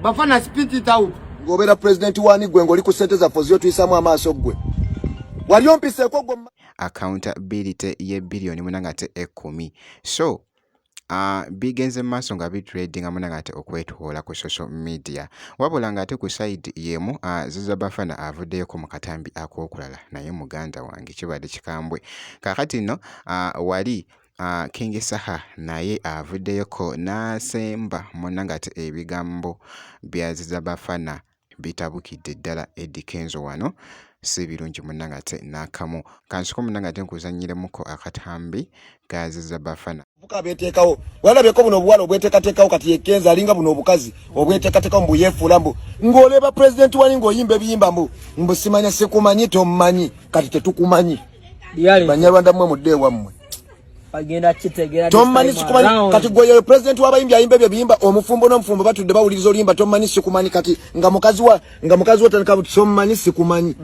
Bafana spit it out. Ngobera president wani gwe ngoli ku sente za fozio tuisamu amaaso gwe. Wali ompise ko gwe accountability ye billion munangate 10. So bigenze maso nga bitrading amunangate okwetoola ku social media. Wabula ngate ku side yemu Ziza Bafana avuddeyo mu katambi ak'okulala naye muganda wange kibadde kikambwe. Kakati no wali King Saha naye avuddeyoko n'asemba munangate ebigambo bya Ziza Bafana bitabukidde ddala Eddie Kenzo wano si birungi munangate n'akamu kansiko munangate nkuzanyiremuko akatambi ka Ziza Bafana buka beteekawo walabyeko buno obuwala obweteekateekawo kati yekenza alinga buno obukazi obweteekateekawo mbu yeefuula mbu ng'oleba president wali ng'oyimba ebiyimba mbu simanya sikumanyi tommanyi kati tetukumanyi banyarwanda mmwe mudde wammwe agenda kitegera tommanyi sikumanyi kati gwe president w'abayimbi ayimba ebyo biyimba omufumbo n'omufumbo batudde bawuliriza olimba tommanyi sikumanyi kati nga mukazi wa tandika tommanyi sikumanyi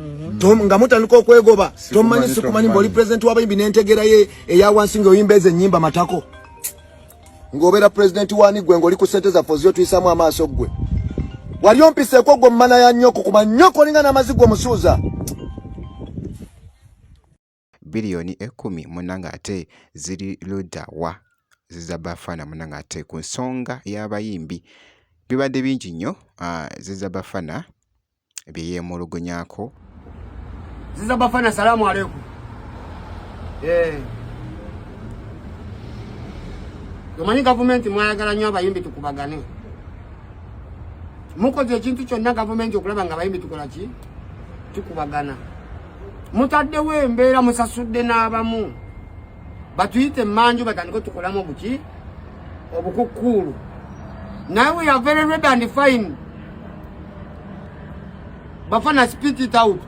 nga mutandika okwegoba tommanyi sikumanyi ng'oli president w'abayimbi n'entegera ye eya wansi ng'oyimba ezo ennyimba matako ng'obeera president wani gwe ng'oli ku ssente za fozio tuyisamu amaaso gwe wali ompiseeko gwe mmana ya nnyoko kuba nnyoko olinga n'amazzi omusuuza billioni 10 munangate ziri luda wa Ziza Bafana munangate ku nsonga y'abayimbi bibadde bingi nnyo Ziza Bafana byeyemulugunyako. Ziza Bafana salamu alaikum. Omanyi gavumenti mwayagala nnyo abayimbi tukubagane. Mukoze ekintu kyonna gavumenti okulaba nga abayimbi tukola ki? Tukubagana. Mutaddewo embeera musasudde n'abamu batuyite manju batandike tukolamu buki obukukulu. Now we are very red and fine. Bafana spit it out.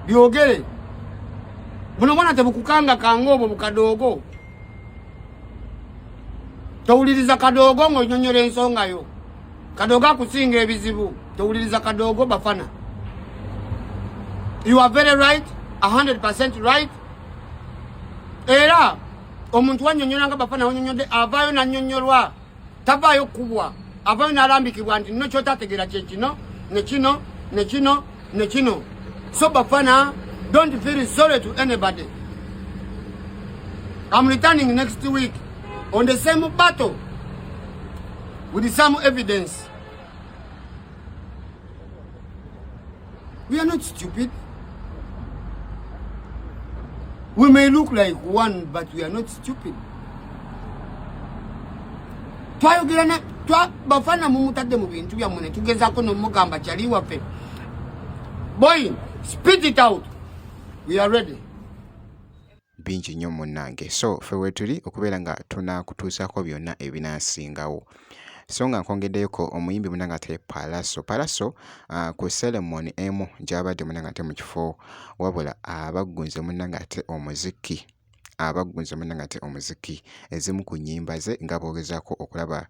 Byogere. Buno mwana tebukukanga kango obwo bukadogo. Towuliriza kadogo ng'onyonyola ensonga yo. Kadogo akusinga ebizibu. Towuliriza kadogo Bafana. You are very right. 100% right. Era omuntu wanyonyola nga Bafana wanyonyode avayo na nyonyolwa tabayo kubwa avayo na alambikibwa nti no kyotategera kyekino nekino. So Bafana, don't feel sorry to anybody. I'm returning next week on the same battle with the same evidence. We are not stupid. We may look like one, but we are not stupid. Bafana mumutadde mu bintu byammwe tugezaako n'omugamba kyali waffe. Boy, spit it out. We are ready. Bingi nnyo munnange. So ffe wetuli okubeera nga tunakutuusaako byonna ebinaasingawo. So nga nkongeddeyoko omuyimbi munangate Palaso ku ceremony emu gy'abadde munangate mu kifo wabula abaggunze munangate omuziki ezimu ku nnyimba ze nga boogezaako okulaba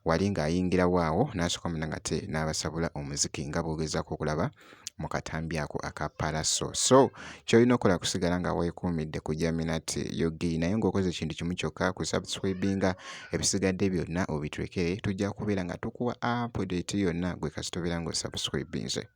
wali ng'ayingira waawo n'asooka munangate n'abasabula omuziki nga boogezaako okulaba mu katambi ako aka Palaso. So kyolina okukola kusigala nga weekuumidde ku Jaminati Yogi naye ng'okoze ekintu kimu kyokka ku subscribinga ebisigadde byonna obitwekere tujja kubeera nga tukuwa update yonna gwe kasitobeera ng'osubscribinze.